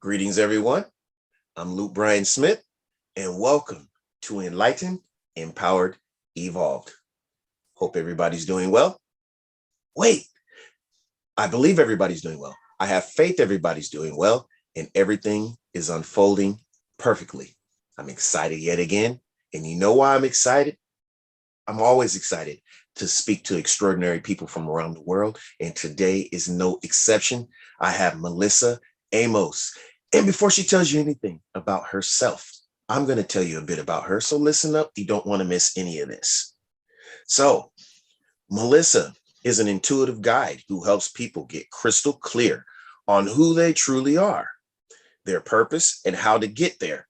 Greetings, everyone. I'm Bryon Smith, and welcome to Enlightened, Empowered, Evolved. Hope everybody's doing well. Wait, I believe everybody's doing well. I have faith everybody's doing well, and everything is unfolding perfectly. I'm excited yet again, and you know why I'm excited? I'm always excited to speak to extraordinary people from around the world, and today is no exception. I have Melissa Amos. And before she tells you anything about herself, I'm going to tell you a bit about her. So listen up. You don't want to miss any of this. So Melissa is an intuitive guide who helps people get crystal clear on who they truly are, their purpose, and how to get there.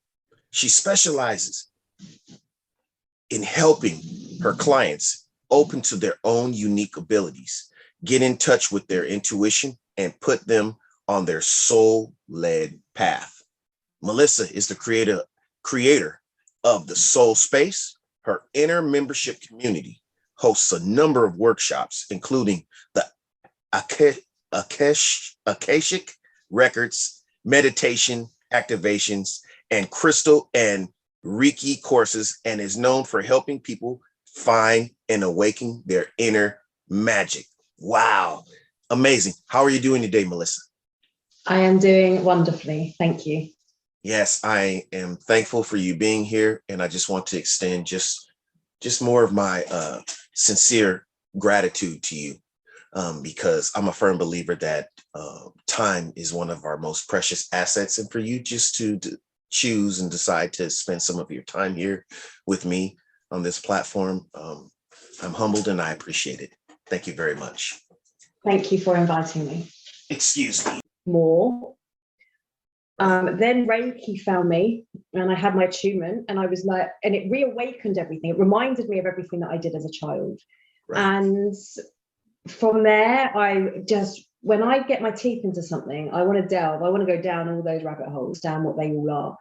She specializes in helping her clients open to their own unique abilities, get in touch with their intuition, and put them on their soul-led path. Melissa is the creator of the Soul Space. Her inner membership community hosts a number of workshops, including the Akashic Records, meditation, activations, and crystal and Reiki courses, and is known for helping people find and awaken their inner magic. Wow, amazing. How are you doing today, Melissa? I am doing wonderfully. Thank you. Yes, I am thankful for you being here. And I just want to extend just more of my sincere gratitude to you, because I'm a firm believer that time is one of our most precious assets. And for you just to choose and decide to spend some of your time here with me on this platform, I'm humbled and I appreciate it. Thank you very much. Thank you for inviting me. Excuse me. More. Then Reiki found me and I had my attunement and I was like, and it reawakened everything. It reminded me of everything that I did as a child. Right. And from there, when I get my teeth into something, I want to delve, I want to go down all those rabbit holes, down what they all are.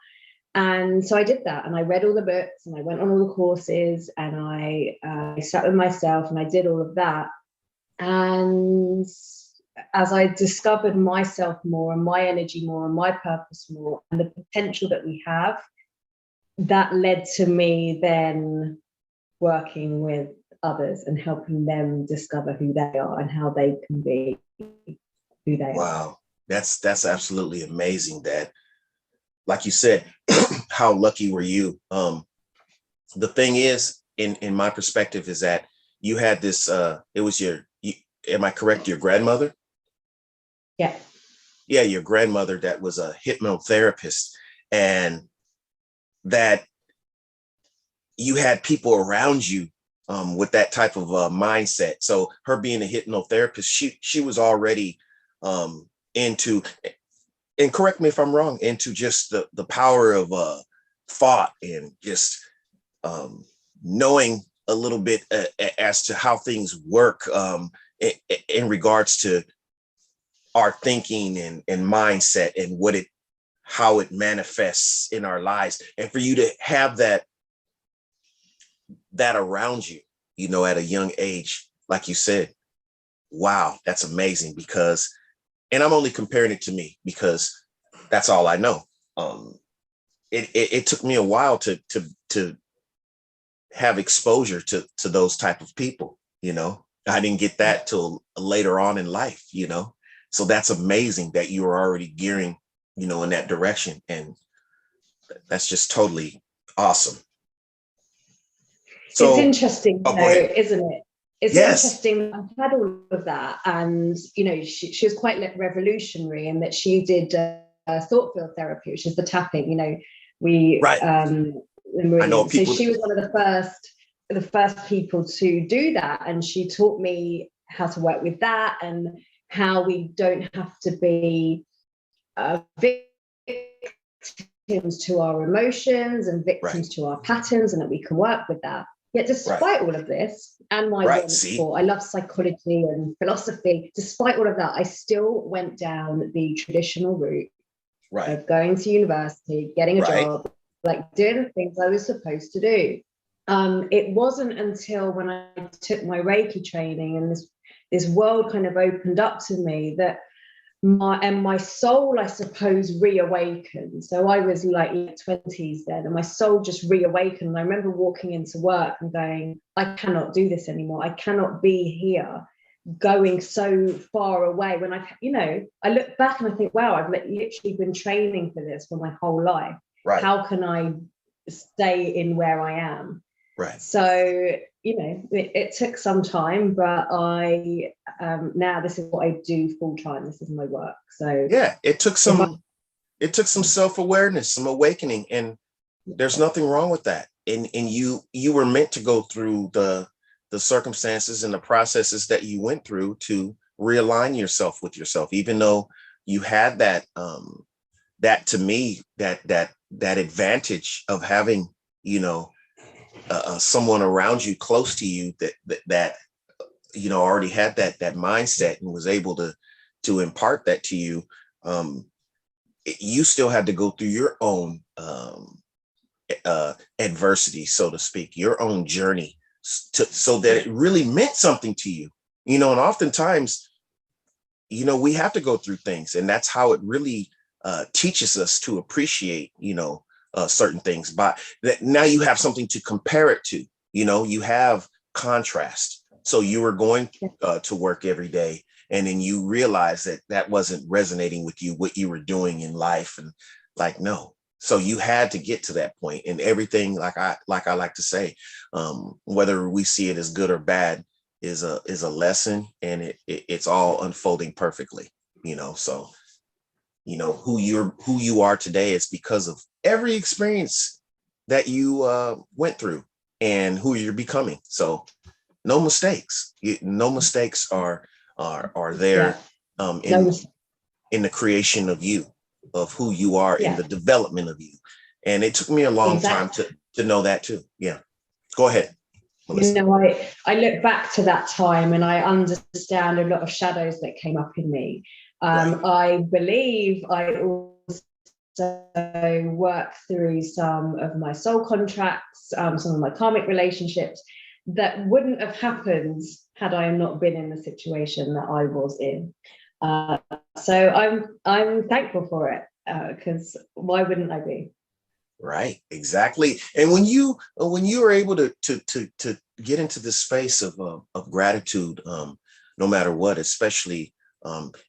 And so I did that and I read all the books and I went on all the courses and I sat with myself and I did all of that. And as I discovered myself more and my energy more and my purpose more and the potential that we have, that led to me then working with others and helping them discover who they are and how they can be who they are. Wow, that's absolutely amazing. That, like you said, how lucky were you? The thing is, in my perspective, is that you had this. It was am I correct? Your grandmother. Yeah, your grandmother that was a hypnotherapist, and that you had people around you with that type of mindset. So her being a hypnotherapist, she was already into, and correct me if I'm wrong, into just the power of thought and just knowing a little bit as to how things work in regards to our thinking and mindset and how it manifests in our lives. And for you to have that around you, at a young age, like you said, wow, that's amazing. Because, and I'm only comparing it to me because that's all I know. It took me a while to have exposure to those type of people. I didn't get that till later on in life, So that's amazing that you were already gearing, in that direction. And that's just totally awesome. So, it's interesting, isn't it? It's interesting. I've had all of that. And, she was quite revolutionary in that she did thought field therapy, which is the tapping, right. I know people. So she was one of the first people to do that. And she taught me how to work with that and how we don't have to be victims to our emotions and victims to our patterns, and that we can work with that. Yet despite all of this and my I love psychology and philosophy, despite all of that, I still went down the traditional route of going to university, getting a job, like doing the things I was supposed to do. It wasn't until when I took my Reiki training and this world kind of opened up to me that my soul, I suppose, reawakened. So I was like late 20s then, and my soul just reawakened. And I remember walking into work and going, I cannot do this anymore. I cannot be here going so far away. When I look back and I think, wow, I've literally been training for this for my whole life. Right. How can I stay in where I am? Right. So, it took some time, but I now this is what I do full time. This is my work. So yeah, it took some self-awareness, some awakening, and there's nothing wrong with that. And you were meant to go through the circumstances and the processes that you went through to realign yourself with yourself, even though you had that that, to me, that advantage of having, someone around you, close to you, that already had that mindset and was able to impart that to you. You still had to go through your own adversity, so to speak, your own journey, so that it really meant something to you. And oftentimes, we have to go through things, and that's how it really teaches us to appreciate, certain things. But that now you have something to compare it to. You have contrast. So you were going to work every day, and then you realize that wasn't resonating with you, what you were doing in life, and no. So you had to get to that point, and everything, like I like to say, whether we see it as good or bad, is a lesson, and it's all unfolding perfectly. So who you are today is because of every experience that you went through and who you're becoming. So no mistakes. No mistakes are there in the creation of you, of who you are, in the development of you. And it took me a long time to know that too. Yeah. Go ahead, Melissa. I look back to that time and I understand a lot of shadows that came up in me. Right. I believe I also worked through some of my soul contracts, some of my karmic relationships that wouldn't have happened had I not been in the situation that I was in. So I'm thankful for it, because why wouldn't I be? Right, exactly. And when you are able to get into this space of gratitude, no matter what, especially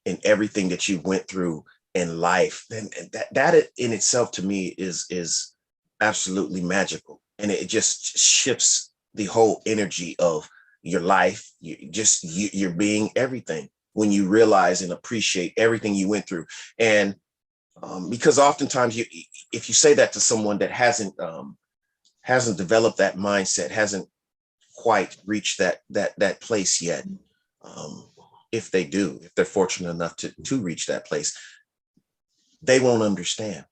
in everything that you went through in life, then that in itself, to me, is absolutely magical, and it just shifts the whole energy of your life. You're being everything when you realize and appreciate everything you went through. And because oftentimes if you say that to someone that hasn't developed that mindset, hasn't quite reached that place yet, if they're fortunate enough to reach that place, they won't understand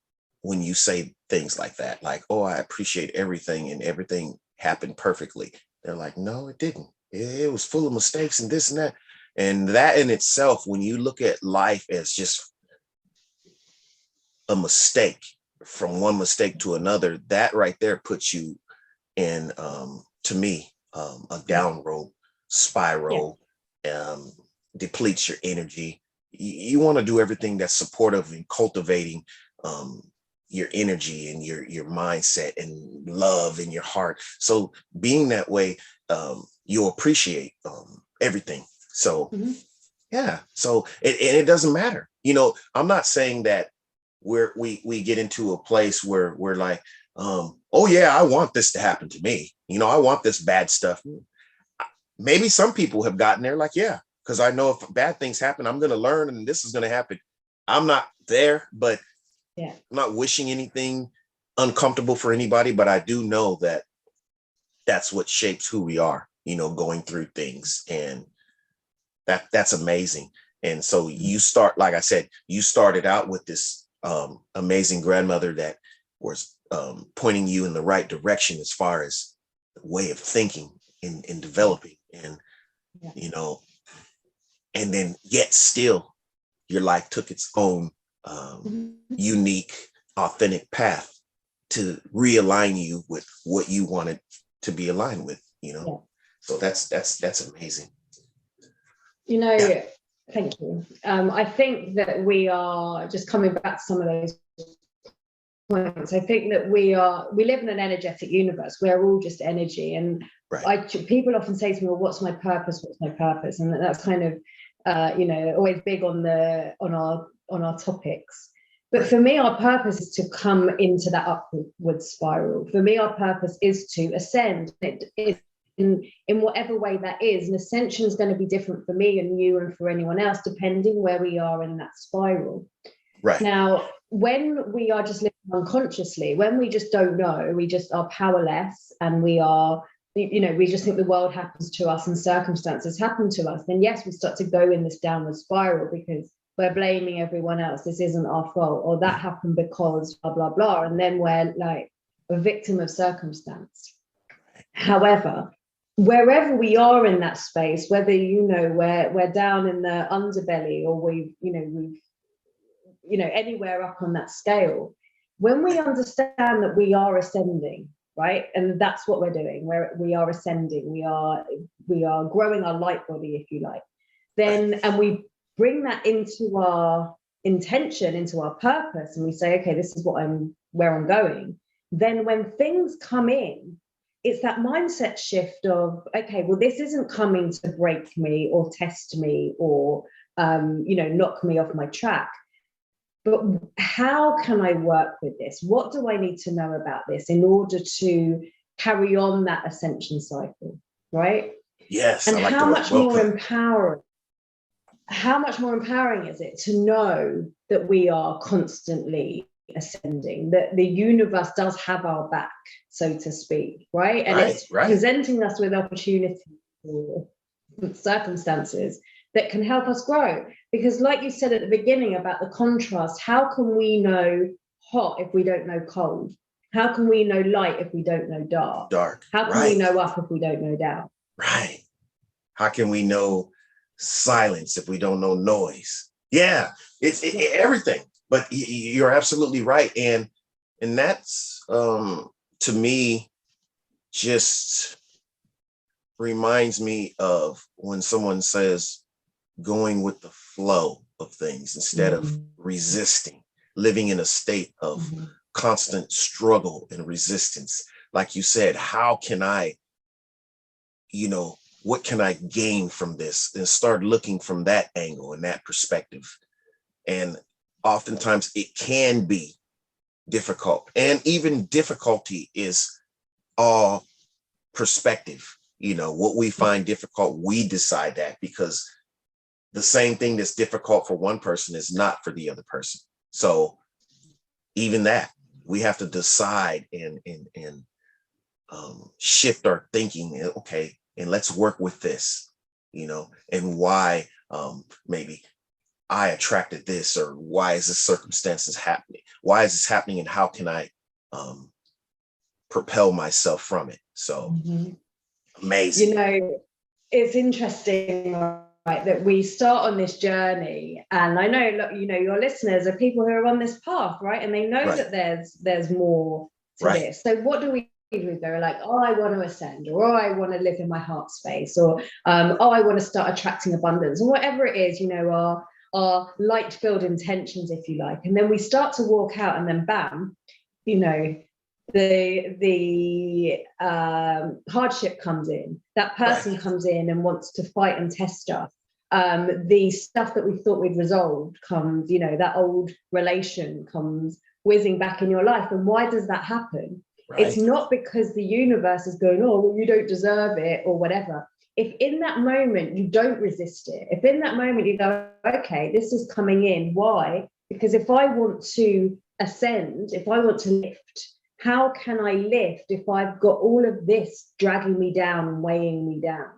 when you say things like that, like, oh, I appreciate everything and everything happened perfectly. They're like, no, it didn't. It was full of mistakes and this and that. And that in itself, when you look at life as just a mistake, from one mistake to another, that right there puts you in, to me, a downward spiral, depletes your energy. You want to do everything that's supportive and cultivating your energy and your mindset and love in your heart. So being that way, you'll appreciate everything. So yeah, so it doesn't matter. I'm not saying that we get into a place where we're like, oh yeah, I want this to happen to me. I want this bad stuff. Maybe some people have gotten there, like, yeah, because I know if bad things happen, I'm going to learn and this is going to happen. I'm not there, but I'm not wishing anything uncomfortable for anybody, but I do know that that's what shapes who we are, going through things. And that's amazing. And so like I said, you started out with this amazing grandmother that was pointing you in the right direction as far as the way of thinking and developing, and and then yet still your life took its own unique, authentic path to realign you with what you wanted to be aligned with. So that's amazing. Thank you. I think that we are just coming back to some of those points. I think that we live in an energetic universe. We're all just energy. And people often say to me, well, what's my purpose? What's my purpose? And that's kind of, always big on our topics. But for me, our purpose is to come into that upward spiral. For me, our purpose is to ascend. In whatever way that is, and ascension is going to be different for me and you and for anyone else, depending where we are in that spiral. Right. Now, when we are just living unconsciously, when we just don't know, we just are powerless, and we are, we just think the world happens to us and circumstances happen to us, then yes, we start to go in this downward spiral because we're blaming everyone else. This isn't our fault, or that happened because blah, blah, blah. And then we're like a victim of circumstance. However, wherever we are in that space, whether we're down in the underbelly or we've anywhere up on that scale, when we understand that we are ascending, right, and that's what we're doing, we are ascending, we are growing our light body, if you like, then and we bring that into our intention, into our purpose, and we say, okay, this is where I'm going, then when things come in, it's that mindset shift of, okay, well, this isn't coming to break me or test me or, knock me off my track. But how can I work with this? What do I need to know about this in order to carry on that ascension cycle, right? Yes. And how much more empowering is it to know that we are constantly ascending, that the universe does have our back, so to speak, right? And it's presenting us with opportunities or circumstances that can help us grow. Because like you said at the beginning about the contrast, how can we know hot if we don't know cold? How can we know light if we don't know dark? How can we know up if we don't know down? Right. How can we know silence if we don't know noise? Yeah, it's everything. But you're absolutely right. And that's, to me, just reminds me of when someone says going with the flow of things instead of resisting, living in a state of constant struggle and resistance. Like you said, how can I, what can I gain from this? And start looking from that angle and that perspective. And oftentimes it can be difficult, and even difficulty is all perspective. What we find difficult, we decide that, because the same thing that's difficult for one person is not for the other person. So even that, we have to decide and shift our thinking. Okay, and let's work with this, and why maybe I attracted this, or why is this circumstances happening? Why is this happening, and how can I propel myself from it? So amazing. It's interesting, right, that we start on this journey, and I know, look, your listeners are people who are on this path, right, and they know that there's more to this. So what do we do? They're like, oh, I want to ascend, or oh, I want to live in my heart space, or oh, I want to start attracting abundance, or whatever it is, our light-filled intentions, if you like. And then we start to walk out, and then bam, the hardship comes in. That person comes in and wants to fight and test us. The stuff that we thought we'd resolved comes, that old relation comes whizzing back in your life. And why does that happen? It's not because the universe is going, oh, well, you don't deserve it or whatever. If in that moment you don't resist it, if in that moment you go, okay, this is coming in, why? Because if I want to ascend, if I want to lift, how can I lift if I've got all of this dragging me down and weighing me down?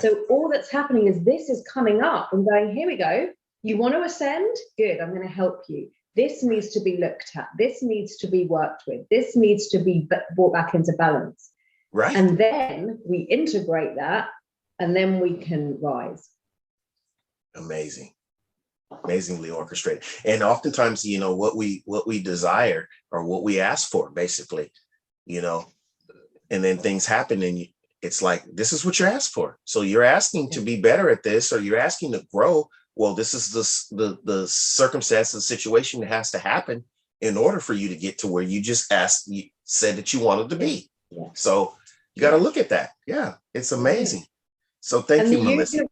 So all that's happening is this is coming up and going, here we go. You want to ascend? Good, I'm going to help you. This needs to be looked at. This needs to be worked with. This needs to be brought back into balance. And then we integrate that, and then we can rise. Amazing. Amazingly orchestrated. And oftentimes, what we desire, or what we ask for, basically, and then things happen, and it's like, this is what you asked for. So you're asking to be better at this, or you're asking to grow. well, this is the circumstance, the situation that has to happen in order for you to get to where you said that you wanted to be. Yeah. So you got to look at that. Yeah, it's amazing. So thank you, Melissa.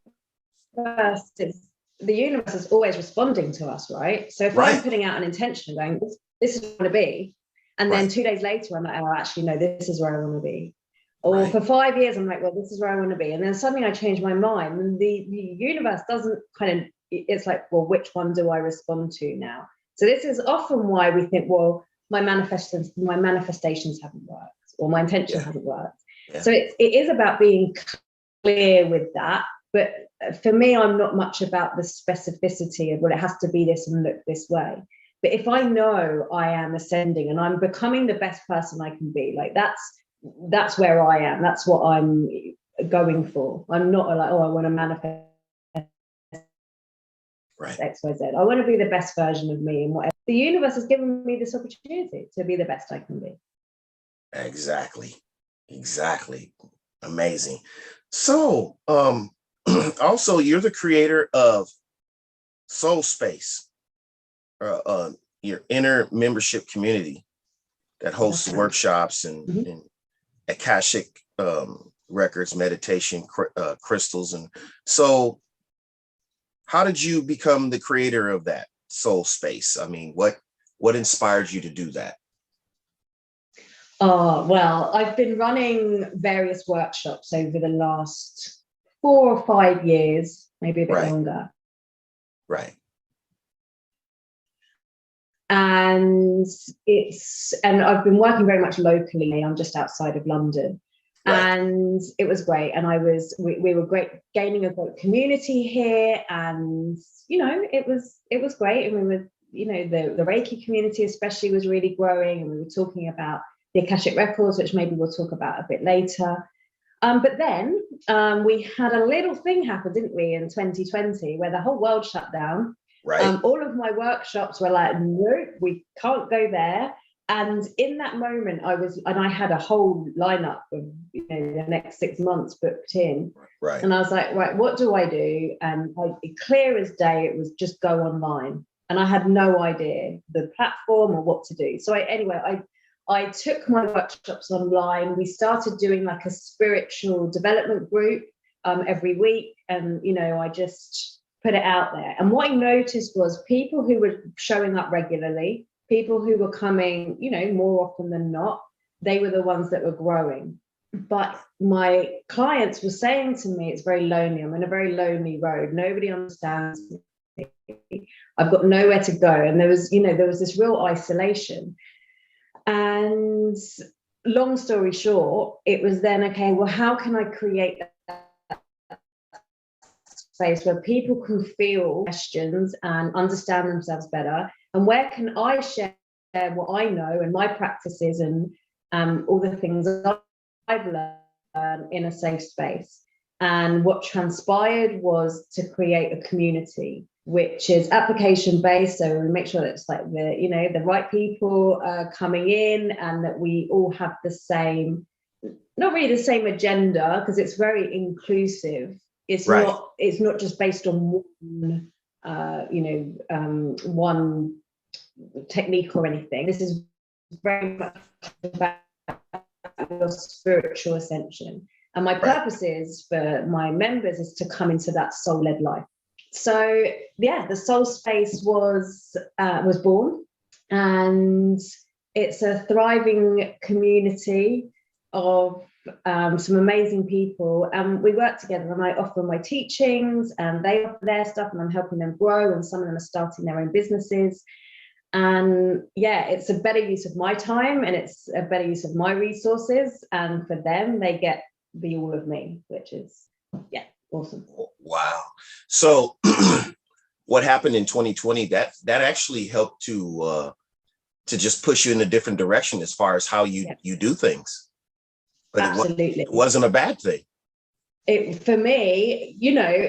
The universe is always responding to us, right? So if I'm putting out an intention going, this is what I want to be, and then 2 days later I'm like, oh, actually no, this is where I want to be. Or for 5 years I'm like, well, this is where I want to be, and then suddenly I change my mind, and the universe doesn't it's like, well, which one do I respond to now? So this is often why we think, well, my manifestations haven't worked, or my intention hasn't worked. So it is about being clear with that. But for me, I'm not much about the specificity of, well, it has to be this and look this way. But if I know I am ascending and I'm becoming the best person I can be, like that's where I am. That's what I'm going for. I'm not like, oh, I want to manifest X, Y, Z. I want to be the best version of me, and whatever. The universe has given me this opportunity to be the best I can be. Exactly. Amazing. So, also, you're the creator of Soul Space, your inner membership community that hosts workshops and Akashic Records, meditation, crystals. And so how did you become the creator of that Soul Space? I mean, what inspired you to do that? Oh, well, I've been running various workshops over the last 4 or 5 years, maybe a bit longer. Right. And I've been working very much locally. I'm just outside of London. And it was great. And we were great, gaining a great community here. And, it was great. And we were, the Reiki community especially was really growing. And we were talking about the Akashic Records, which maybe we'll talk about a bit later. But then we had a little thing happen, didn't we, in 2020, where the whole world shut down. All of my workshops were like, nope, we can't go there. And in that moment, I had a whole lineup of the next 6 months booked in. And I was like, right, what do I do? And clear as day, it was just go online. And I had no idea the platform or what to do. So I took my workshops online. We started doing like a spiritual development group every week. And, I just put it out there. And what I noticed was people who were showing up regularly, people who were coming, more often than not, they were the ones that were growing. But my clients were saying to me, it's very lonely. I'm in a very lonely road. Nobody understands me. I've got nowhere to go. And there was this real isolation. And long story short, it was then, okay, well, how can I create that space where people can feel questions and understand themselves better? And where can I share what I know and my practices and all the things I've learned in a safe space? And what transpired was to create a community which is application based. So we make sure that it's like the right people coming in, and that we all have the same, not really the same agenda, because it's very inclusive. It's not just based on one technique or anything. This is very much about your spiritual ascension. And my purpose is for my members is to come into that soul-led life. So the Soul Space was born, and it's a thriving community of some amazing people, and we work together, and I offer my teachings and they offer their stuff, and I'm helping them grow, and some of them are starting their own businesses. And it's a better use of my time, and it's a better use of my resources, and for them they get the all of me, which is awesome. Wow. So what happened in 2020 that actually helped to just push you in a different direction as far as how you do things. But absolutely, it wasn't a bad thing. For me,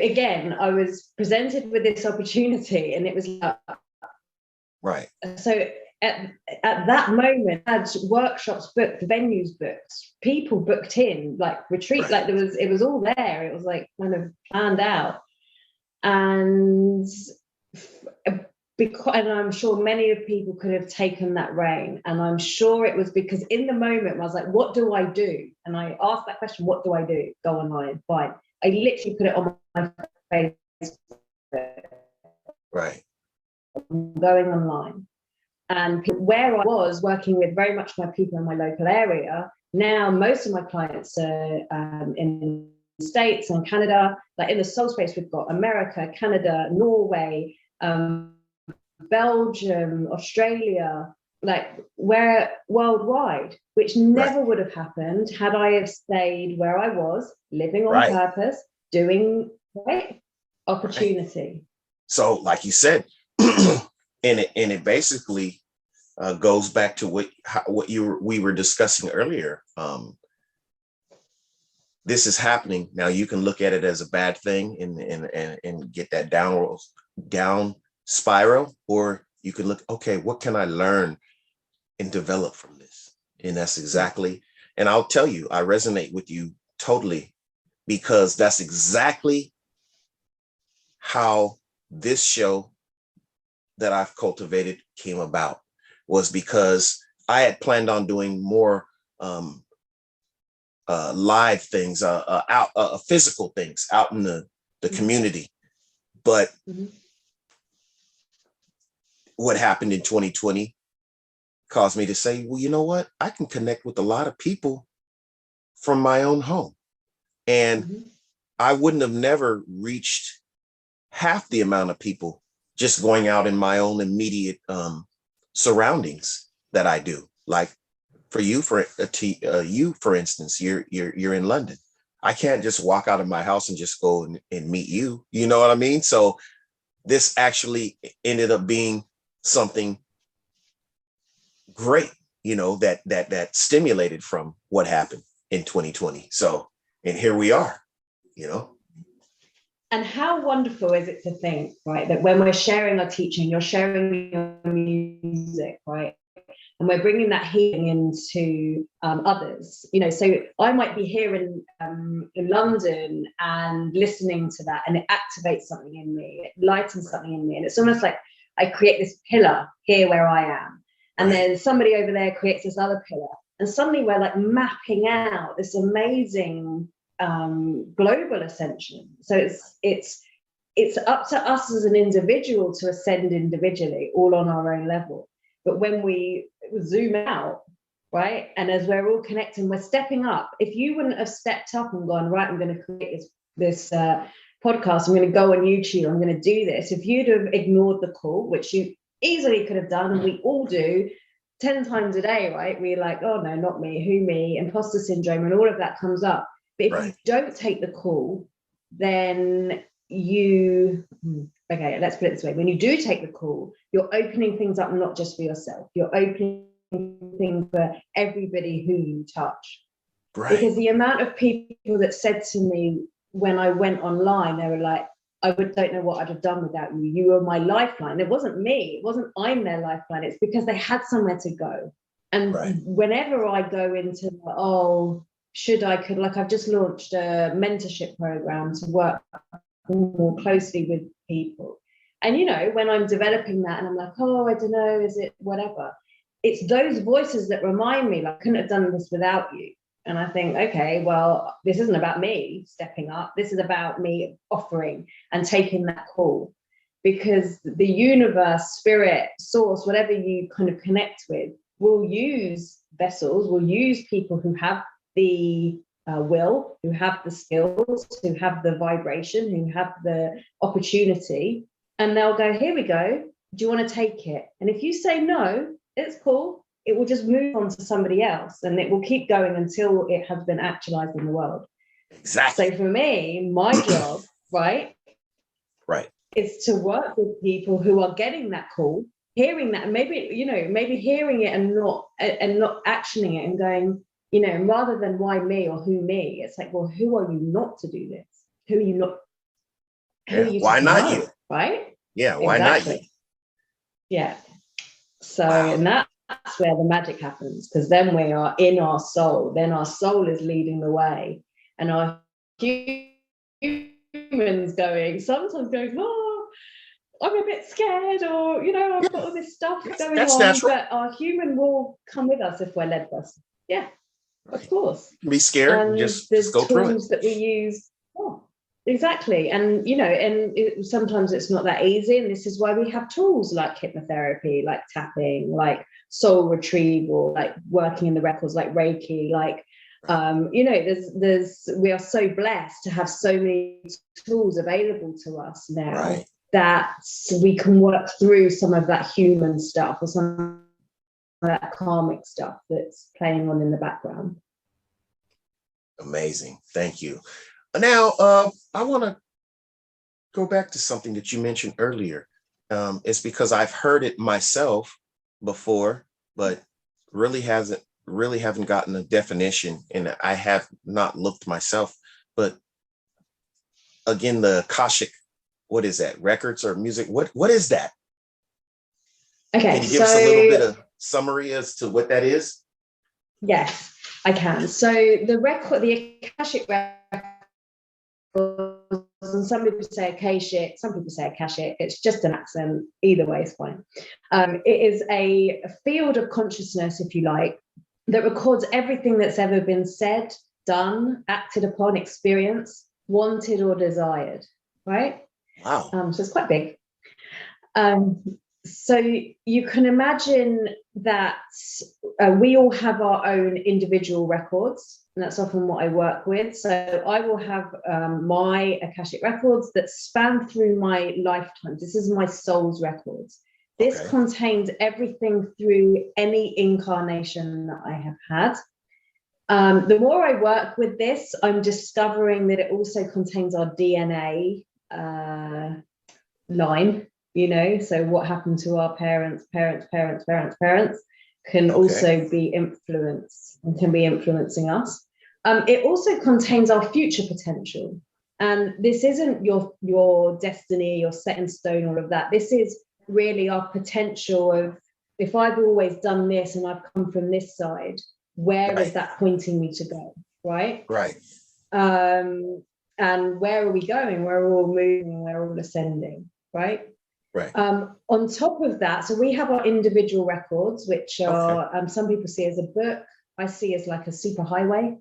again, I was presented with this opportunity, and it was like, so at that moment, I had workshops booked, venues booked, people booked in, like retreat, like it was all there. It was like kind of planned out. And because, and I'm sure many of people could have taken that reign. And I'm sure it was because in the moment I was like, what do I do? And I asked that question, what do I do? Go online, fine. I literally put it on my Facebook. Right. Going online. And where I was working with very much my people in my local area, now most of my clients are in the States and Canada. Like in the soul space, we've got America, Canada, Norway, Belgium, Australia, like we're worldwide, which never would have happened had I have stayed where I was, living on purpose, doing opportunity. Right. So, like you said, and it basically goes back to what we were discussing earlier. This is happening now. You can look at it as a bad thing and get that down spiral, or you can look, okay, what can I learn and develop from this? And that's exactly, and I'll tell you, I resonate with you totally, because that's exactly how this show that I've cultivated came about, was because I had planned on doing more live things, physical things out in the community. But what happened in 2020 caused me to say, well, you know what? I can connect with a lot of people from my own home. And I wouldn't have never reached half the amount of people just going out in my own immediate surroundings that I do. Like for you, for instance, you're in London. I can't just walk out of my house and just go and meet you. You know what I mean? So this actually ended up being something great, you know, that stimulated from what happened in 2020. So, and here we are, you know. And how wonderful is it to think, right, that when we're sharing our teaching, you're sharing your music, right? And we're bringing that healing into others, you know. So I might be here in London and listening to that, and it activates something in me, it lightens something in me, and it's almost like I create this pillar here where I am, and then somebody over there creates this other pillar, and suddenly we're like mapping out this amazing global ascension. So it's up to us as an individual to ascend individually, all on our own level. But when we zoom out, right, and as we're all connecting, we're stepping up. If you wouldn't have stepped up and gone, right, I'm going to create this podcast, I'm going to go on YouTube, I'm going to do this. If you'd have ignored the call, which you easily could have done, and we all do 10 times a day, right? We're like, oh no, not me, who me, imposter syndrome, and all of that comes up. But if you don't take the call, then okay, let's put it this way. When you do take the call, you're opening things up, not just for yourself. You're opening things for everybody who you touch. Because the amount of people that said to me when I went online, they were like, I don't know what I'd have done without you. You were my lifeline. It wasn't me. It wasn't I'm their lifeline. It's because they had somewhere to go. And whenever I go into, I've just launched a mentorship program to work more closely with people. And, you know, when I'm developing that and I'm like, oh, I don't know, is it whatever? It's those voices that remind me, like, I couldn't have done this without you. And I think, okay, well, this isn't about me stepping up. This is about me offering and taking that call, because the universe, spirit, source, whatever you kind of connect with, will use vessels, will use people who have the will, who have the skills, who have the vibration, who have the opportunity, and they'll go, here we go. Do you want to take it? And if you say no, it's cool. It will just move on to somebody else, and it will keep going until it has been actualized in the world. Exactly. So for me, my job, right, is to work with people who are getting that call, hearing that, and maybe hearing it and not actioning it and going, you know, rather than why me or who me, it's like, well, who are you not to do this? Who are you not? Who are you? Why not you? Right? Yeah. Why not you? Yeah. So, and that's where the magic happens, because then we are in our soul. Then our soul is leading the way, and our human humans going, sometimes going, oh, I'm a bit scared, or, you know, I've got all this stuff going that's on, natural. but our human will come with us if we're led by us. Yeah, Right. of course. Be scared, And just the go through it. tools that we use, oh, exactly. And, you know, and sometimes it's not that easy. And this is why we have tools like hypnotherapy, like tapping, like soul retrieval, like working in the records, like Reiki, like, you know, we are so blessed to have so many tools available to us now, right, that we can work through some of that human stuff or some of that karmic stuff that's playing on in the background. amazing. Thank you. Now, I want to go back to something that you mentioned earlier. It's because I've heard it myself before, but really haven't gotten a definition, and I have not looked myself. But again, the Akashic, what is that? Records or music? What is that? Okay, can you give us a little bit of summary as to what that is? Yes, I can. So the Akashic Records, and some people say Akashic, some people say Akashic. It's just an accent. Either way is fine. It is a field of consciousness, if you like, that records everything that's ever been said, done, acted upon, experienced, wanted, or desired. Right? Wow. So it's quite big. So you can imagine that we all have our own individual records, and that's often what I work with. So I will have my Akashic records that span through my lifetime. This is my soul's records. This contains everything through any incarnation that I have had. The more I work with this, I'm discovering that it also contains our DNA line. You know, so what happened to our parents can also be influenced and can be influencing us. It also contains our future potential. And this isn't your destiny, your set in stone, all of that. This is really our potential of, if I've always done this and I've come from this side, where is that pointing me to go, right? Right. And where are we going? Where are we all moving? Where are we all ascending, right? Right. On top of that, so we have our individual records, which are some people see as a book. I see as like a super highway,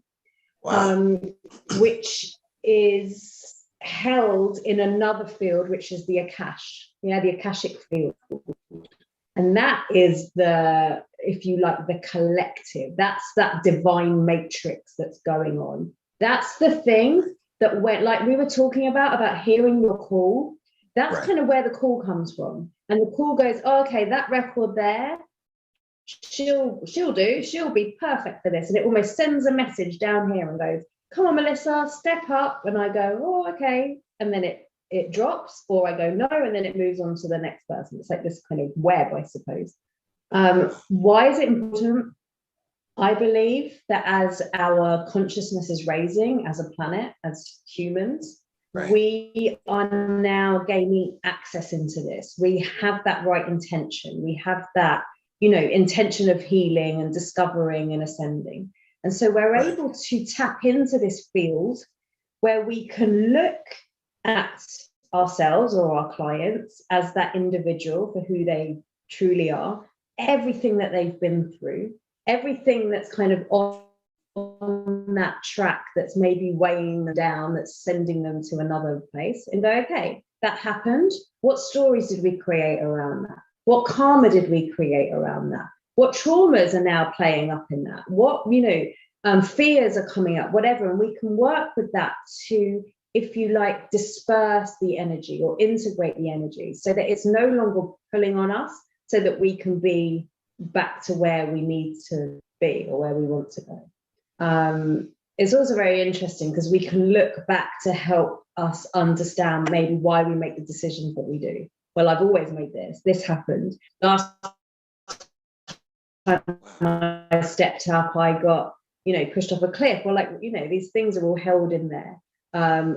which is held in another field, which is the the Akashic field. And that is the, if you like, the collective. That's that divine matrix that's going on. That's the thing that went, like we were talking about hearing your call. That's kind of where the call comes from. And the call goes, oh, okay, that record there, she'll be perfect for this. And it almost sends a message down here and goes, come on, Melissa, step up. And I go, oh, okay. And then it drops, or I go, no, and then it moves on to the next person. It's like this kind of web, I suppose. Why is it important? I believe that as our consciousness is raising as a planet, as humans, we are now gaining access into this. We have that right intention. We have that, intention of healing and discovering and ascending. And so we're able to tap into this field where we can look at ourselves or our clients as that individual for who they truly are, everything that they've been through, everything that's kind of on that track that's maybe weighing them down, that's sending them to another place, and go, okay, that happened. What stories did we create around that? What karma did we create around that? What traumas are now playing up in that? What, fears are coming up, whatever. And we can work with that to, if you like, disperse the energy or integrate the energy so that it's no longer pulling on us, so that we can be back to where we need to be or where we want to go. It's also very interesting because we can look back to help us understand maybe why we make the decisions that we do. Well, I've always made this happened. Last time I stepped up, I got, pushed off a cliff. Well, these things are all held in there.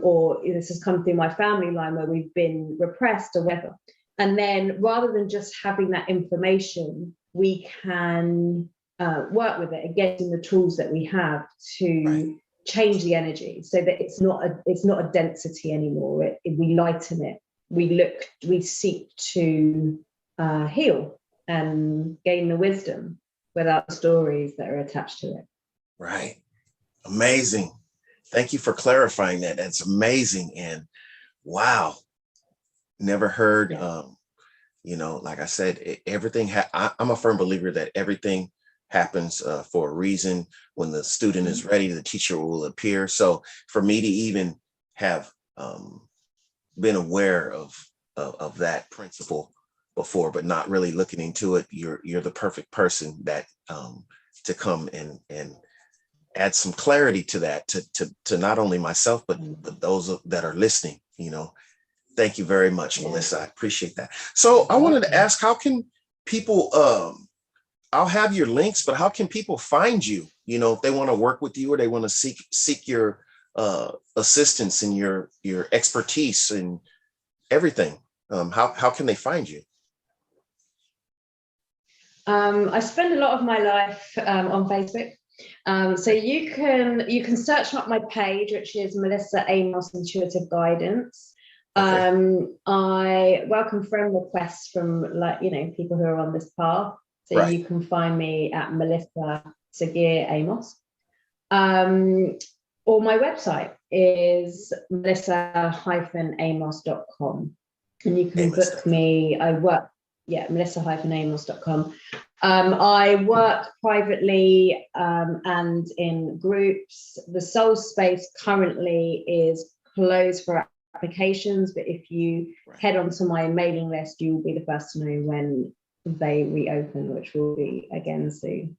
Or this has come through my family line where we've been repressed or whatever. And then rather than just having that information, we can work with it, again, in the tools that we have to change the energy so that it's not a density anymore. We lighten it. We seek to heal and gain the wisdom without the stories that are attached to it. Right. Amazing. Thank you for clarifying that. That's amazing. And wow, never heard, like I said, everything, I'm a firm believer that everything happens for a reason. When the student is ready, the teacher will appear. So for me to even have been aware of that principle before, but not really looking into it, you're the perfect person that to come and add some clarity to that, to not only myself, but those that are listening. Thank you very much, Melissa. I appreciate that. So I wanted to ask, how can people, I'll have your links, but how can people find you? If they want to work with you or they want to seek your assistance and your expertise and everything. How can they find you? I spend a lot of my life on Facebook. So you can search up my page, which is Melissa Amos Intuitive Guidance. Okay. I welcome friend requests from people who are on this path. So right. You can find me at Melissa Sagir Amos. Or my website is melissa-amos.com. And you can book me. I work, melissa-amos.com. I work privately and in groups. The soul space currently is closed for applications, but if you head onto my mailing list, you will be the first to know when they reopen, which will be again soon.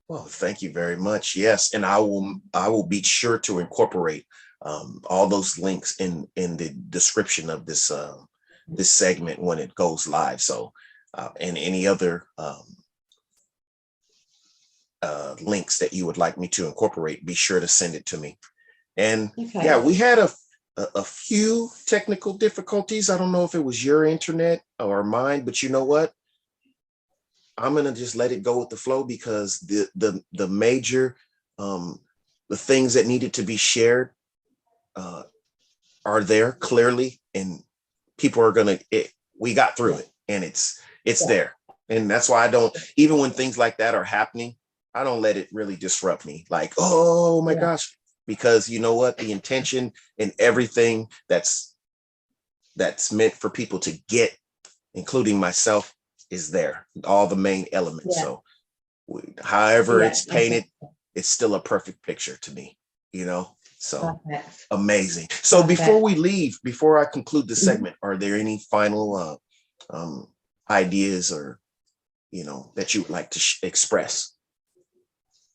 Well, thank you very much. Yes, and I will be sure to incorporate all those links in the description of this this segment when it goes live. So and any other links that you would like me to incorporate, be sure to send it to me. And yeah, we had a few technical difficulties. I don't know if it was your internet or mine, but you know what? I'm gonna just let it go with the flow, because the major the things that needed to be shared are there clearly, and people are gonna. We got through it, and it's there, and that's why I don't, even when things like that are happening, I don't let it really disrupt me. Like, oh my gosh, because you know what, the intention and everything that's meant for people to get, including myself, is there, all the main elements. So however it's painted, it's still a perfect picture to me, so amazing. So before we leave, before I conclude the segment, are there any final ideas or that you would like to express?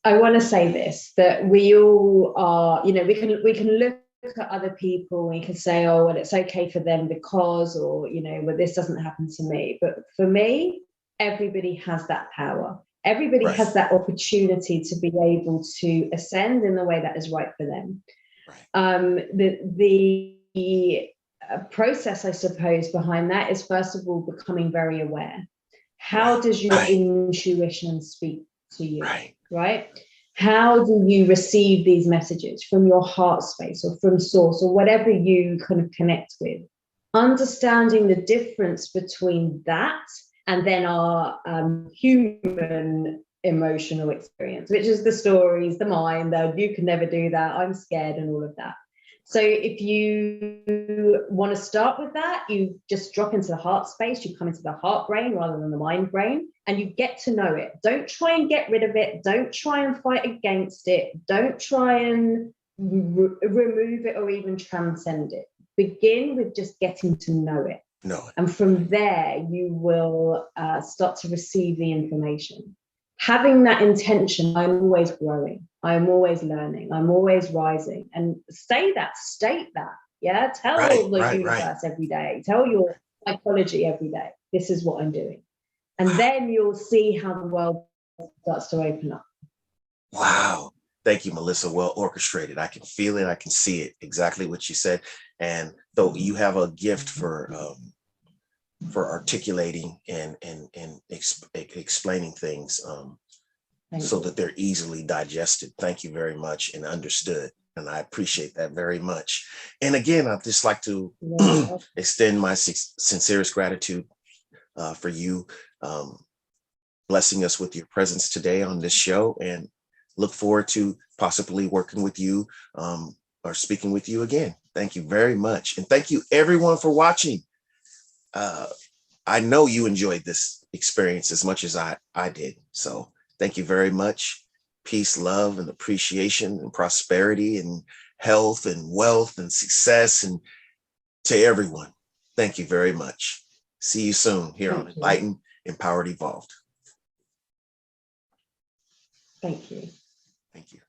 I want to say this, that we all are, we can look at other people, we can say, oh, well, it's okay for them because, or well, this doesn't happen to me. But for me, everybody has that power. Everybody has that opportunity to be able to ascend in the way that is right for them. The process, I suppose, behind that is, first of all, becoming very aware. How does your intuition speak to you? Right? How do you receive these messages from your heart space or from source or whatever you kind of connect with? Understanding the difference between that and then our human emotional experience, which is the stories, the mind, you can never do that, I'm scared, and all of that. So if you want to start with that, you just drop into the heart space, you come into the heart brain rather than the mind brain, and you get to know it. Don't try and get rid of it. Don't try and fight against it. Don't try and remove it or even transcend it. Begin with just getting to know it. And from there, you will start to receive the information. Having that intention, I'm always growing, I'm always learning, I'm always rising, and state that, tell the universe every day, tell your psychology every day, this is what I'm doing. And then you'll see how the world starts to open up. Wow. Thank you, Melissa. Well orchestrated. I can feel it. I can see it. Exactly what you said. And though you have a gift for articulating and explaining things so that they're easily digested. Thank you very much and understood. And I appreciate that very much. And again, I'd just like to extend my sincerest gratitude for you blessing us with your presence today on this show, and look forward to possibly working with you or speaking with you again. Thank you very much. And thank you everyone for watching. I know you enjoyed this experience as much as I did. So thank you very much. Peace, love, and appreciation, and prosperity, and health, and wealth, and success, and to everyone. Thank you very much. See you soon here on Enlightened, Empowered, Evolved. Thank you. Thank you.